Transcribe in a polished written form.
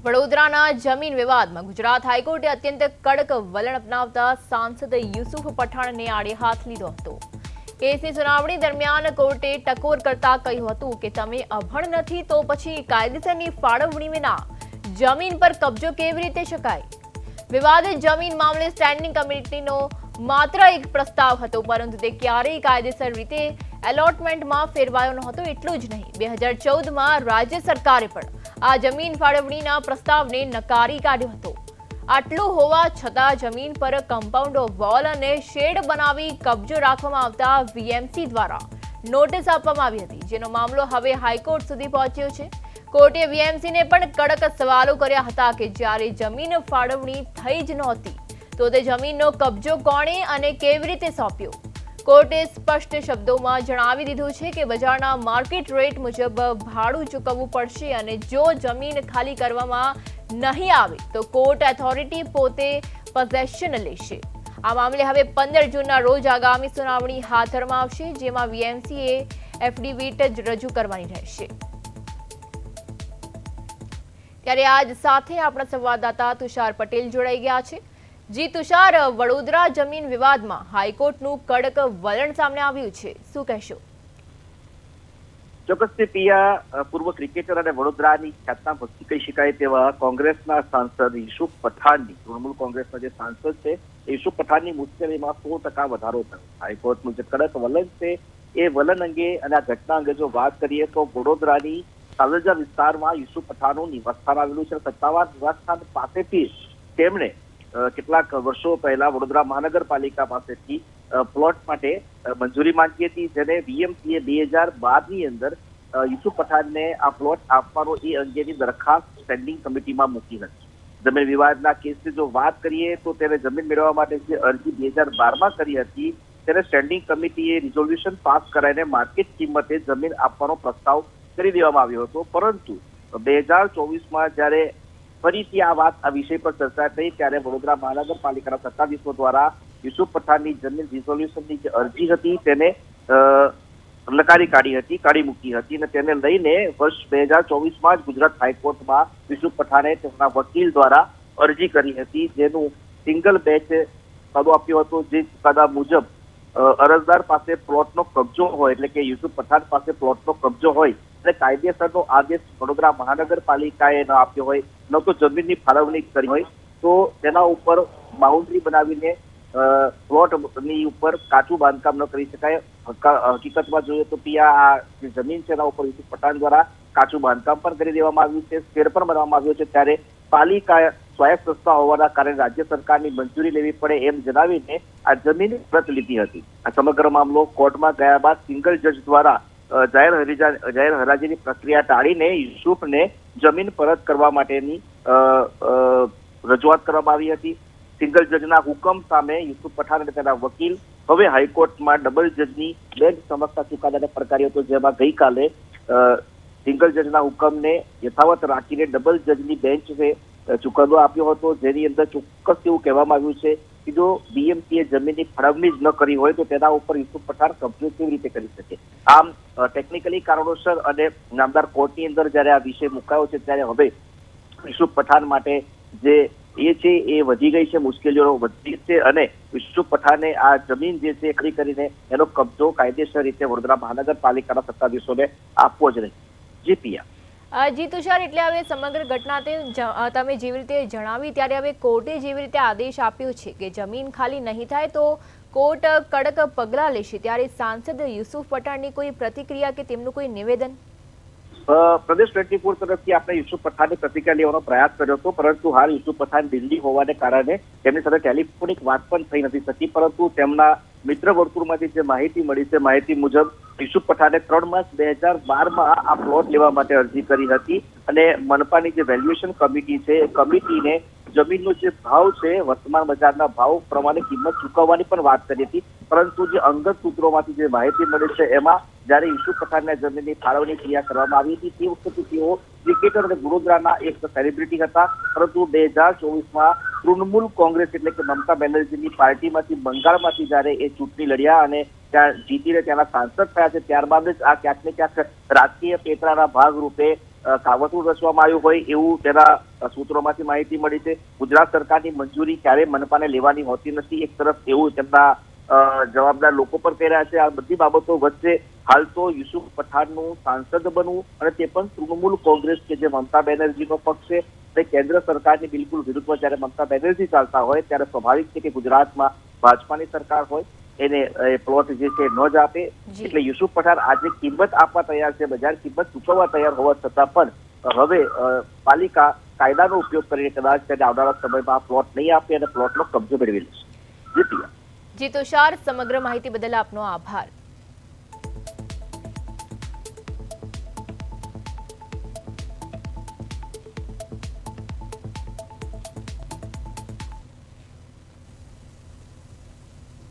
વડોદરાના જમીન વિવાદમાં ગુજરાત હાઈકોર્ટે અત્યંત કડક વલણ અપનાવતા સાંસદ યુસુફ પઠાણને આડે હાથ લીધો હતો। કેસની સુનાવણી દરમિયાન કોર્ટે ટકોર કરતા કહ્યું હતું કે તમે અભણ નથી તો પછી કાયદેસરની ફાળવણી વિના જમીન પર કબજો કેવી રીતે શકાય। વિવાદિત જમીન મામલે સ્ટેન્ડિંગ કમિટીનો માત્ર એક પ્રસ્તાવ હતો, પરંતુ તે ક્યારેય કાયદેસર રીતે એલોટમેન્ટમાં ફેરવાયો નહોતો। એટલું જ નહીં, 2014માં રાજ્ય સરકારે પણ આ જમીન ફાળવણીના પ્રસ્તાવને નકારી કાઢ્યો હતો। આટલું હોવા છતાં જમીન પર કમ્પાઉન્ડ વોલ અને શેડ બનાવી કબજો રાખવામાં આવતા વીએમસી દ્વારા નોટિસ આપવામાં આવી હતી, જેનો મામલો હવે હાઈકોર્ટ સુધી પહોંચ્યો છે। કોર્ટે વીએમસીને પણ કડક સવાલો કર્યા હતા કે જ્યારે જમીન ફાળવણી થઈ જ નહોતી તો તે જમીનનો કબજો કોણે અને કેવી રીતે સોંપ્યો। કોર્ટે સ્પષ્ટ શબ્દોમાં જણાવી દીધું છે કે બજારના માર્કેટ રેટ મુજબ ભાડું ચૂકવવું પડશે અને જો જમીન ખાલી કરવામાં નહીં આવે તો કોર્ટ ઓથોરિટી પોતે પોઝેશન લેશે। આ મામલે હવે 15 જૂનના રોજ આગામી સુનાવણી હાથ ધરવામાં આવશે, જેમાં વીએમસીએ એફિડેવિટ રજૂ કરવાની રહેશે। ત્યારે આજ સાથે આપણા સંવાદદાતા તુષાર પટેલ જોડાઈ ગયા છે। જી તુષાર, વડોદરા જમીન વિવાદમાં હાઈકોર્ટનું કડક વલણ સામે આવ્યું છે, શું કહેશો? ચોક્કસથી પિયા, પૂર્વ ક્રિકેટર અને વડોદરાની ખ્યાતનામ હસ્તી કહી શકાય તેવા કોંગ્રેસના સાંસદ યુસુફ પઠાણની, તૃણમૂલ કોંગ્રેસના જે સાંસદ છે યુસુફ પઠાણની મુશ્કેલીમાં 100% વધારો થયો। હાઈકોર્ટનું જે કડક વલણ છે એ વલણ અંગે અને આ ઘટના અંગે જો વાત કરીએ તો વડોદરાની સાલજા વિસ્તારમાં યુસુફ પઠાણનું નિવાસસ્થાન આવેલું છે। સત્તાવાર નિવાસસ્થાન પાસેથી તેમણે કેટલાક વર્ષો પહેલા વડોદરા મહાનગરપાલિકા પાસેથી પ્લોટ માટે મંજૂરી માંગી હતી, જેને વીએમસીએ 2012ની અંદર યુસુફ પઠાણને આ પ્લોટ આપવાનો એ અંગેની દરખાસ્ત સ્ટેન્ડિંગ કમિટીમાં મૂકી હતી। જમીન વિવાદના કેસની જો વાત કરીએ તો તેને જમીન મેળવવા માટે જે અરજી 2012માં કરી હતી તેને સ્ટેન્ડિંગ કમિટીએ રિઝોલ્યુશન પાસ કરાવીને માર્કેટ કિંમતે જમીન આપવાનો પ્રસ્તાવ કરી દેવામાં આવ્યો હતો, પરંતુ 2024માં જ્યારે ફરીથી આ વિષય પર ચર્ચા થઈ ત્યારે વડોદરા મહાનગરપાલિકાના સત્તાધીશો દ્વારા યુસુફ પઠાણની જમીન રિઝોલ્યુશનની જે અરજી હતી તેને કાઢી મૂકી હતી અને તેને લઈને વર્ષ 2024માં જ ગુજરાત હાઈકોર્ટમાં યુસુફ પઠાણે તેમના વકીલ દ્વારા અરજી કરી હતી, જેનું સિંગલ બેચ ચુકાદો આપ્યો હતો। જે ચુકાદા મુજબ અરજદાર પાસે પ્લોટનો કબજો હોય, એટલે કે યુસુફ પઠાણ પાસે પ્લોટનો કબજો હોય અને કાયદેસરનો આદેશ વડોદરા મહાનગરપાલિકાએ ન આપ્યો હોય, ન તો જમીનની ફાળવણી કરી હોય, તો તેના ઉપર બાઉન્ડ્રી બનાવીને પ્લોટની ઉપર કાચું બાંધકામ ન કરી શકાય। હકીકતમાં જોઈએ તો પિયા આ જે જમીન છે એના ઉપર યુસુફ પઠાણ દ્વારા કાચું બાંધકામ પણ કરી દેવામાં આવ્યું છે, શેડ પણ બનાવવામાં આવ્યો છે, ત્યારે પાલિકા સ્વાયત્ત સંસ્થા હોવાના કારણે રાજ્ય સરકારની મંજૂરી લેવી પડે એમ જણાવીને આ જમીન પરત લીધી હતી। આ સમગ્ર મામલો કોર્ટમાં ગયા બાદ સિંગલ જજ દ્વારા જાહેર હરાજીની પ્રક્રિયા ટાળીને યુસુફને જમીન પરત કરવા માટેની રજૂઆત કરવામાં આવી હતી। સિંગલ જજના હુકમ સામે યુસુફ પઠાણ અને તેના વકીલ હવે હાઈકોર્ટમાં ડબલ જજની બેન્ચ સમક્ષ ચુકાદાને પડકાર્યો હતો, જેમાં ગઈકાલે સિંગલ જજના હુકમને યથાવત રાખીને ડબલ જજની બેન્ચે ચુકાદો આપ્યો હતો, જેની અંદર ચોક્કસ એવું કહેવામાં આવ્યું છે કે જો બીએમસીએ જમીનની ફાળવણી જ ન કરી હોય તો તેના ઉપર યુસુફ પઠાણ કબજો કેવી રીતે કરી શકે। આમ ટેકનિકલી કારણોસર અને નામદાર કોર્ટની અંદર જ્યારે આ વિષય મુકાયો છે ત્યારે હવે યુસુફ પઠાણ માટે જે એ છે એ વધી ગઈ છે, મુશ્કેલીઓ વધી છે અને યુસુફ પઠાણે આ જમીન જે છે ખરી કરીને એનો કબજો કાયદેસર રીતે વડોદરા મહાનગરપાલિકાના સત્તાધીશોને આપવો જ નહીં। જી પિયા। જી તુષાર, એટલે હવે સમગ્ર ઘટના તમે જેવી રીતે જણાવી ત્યારે હવે કોર્ટે જેવી રીતે આદેશ આપ્યો છે કે જમીન ખાલી નહીં થાય તો કોર્ટ કડક પગલાં લેશે, ત્યારે સાંસદ યુસુફ પઠાણની કોઈ પ્રતિક્રિયા કે તેમનું કોઈ નિવેદન? પ્રદેશ 24 તરફથી આપણે યુસુફ પઠાણની પ્રતિક્રિયા લેવાનો પ્રયાસ કર્યો હતો, પરંતુ હાલ યુસુફ પઠાણ દિલ્હી હોવાને કારણે તેમની સાથે ટેલિફોનિક વાત પણ થઈ નથી શકી, પરંતુ તેમના મિત્ર વર્તુળમાંથી જે માહિતી મળી છે માહિતી મુજબ યુસુફ પઠાણે 3 માર્ચ 2012માં આ પ્લોટ લેવા માટે અરજી કરી હતી અને મનપાની જે વેલ્યુએશન કમિટી છે એ કમિટીને જમીનનો જે ભાવ છે વર્તમાન બજારના ભાવ પ્રમાણે કિંમત ચૂકવવાની પણ વાત કરી હતી, પરંતુ જે અંગત સૂત્રોમાંથી જે માહિતી મળી છે એમાં જ્યારે યુસુફ પઠાણને જમીનની ફાળવણી ક્રિયા કરવામાં આવી હતી તે વખતે તેઓ ક્રિકેટર અને વડોદરાના એક સેલિબ્રિટી હતા, પરંતુ 2024માં તૃણમૂલ કોંગ્રેસ એટલે કે મમતા બેનર્જીની પાર્ટીમાંથી બંગાળમાંથી જ્યારે એ ચૂંટણી લડ્યા અને ત્યાં જીતીને ત્યાંના સાંસદ થયા છે, ત્યારબાદ જ આ ક્યાંક ને ક્યાંક રાજકીય પેતરાના ભાગરૂપે કાવતરું રચવામાં આવ્યું હોય એવું તેના સૂત્રોમાંથી માહિતી મળી છે. ગુજરાત સરકારની મંજૂરી ક્યારેય મનપાને લેવાની હોતી નથી, એક તરફ એવું તેમના જવાબદાર લોકો પર કહી રહ્યા છે. આ બધી બાબતો વચ્ચે હાલ તો યુસુફ પઠાણનું સાંસદ બનવું અને તે પણ તૃણમૂલ કોંગ્રેસ કે જે મમતા બેનર્જીનો પક્ષ છે તે કેન્દ્ર સરકારની બિલકુલ વિરુદ્ધમાં જ્યારે મમતા બેનર્જી ચાલતા હોય ત્યારે સ્વાભાવિક છે કે ગુજરાતમાં ભાજપાની સરકાર હોય એને પ્લોટ જે છે ન જ આપે. એટલે યુસુફ પઠાણ આજે કિંમત આપવા તૈયાર છે, બજાર કિંમત ચૂકવવા તૈયાર હોવા છતાં પણ હવે પાલિકા કાયદાનો ઉપયોગ કરીને કદાચ તેને આવનારા સમયમાં પ્લોટ નહીં આપે અને પ્લોટનો કબજો મેળવી લેશે. જી તુષાર, સમગ્ર માહિતી બદલ આપનો આભાર.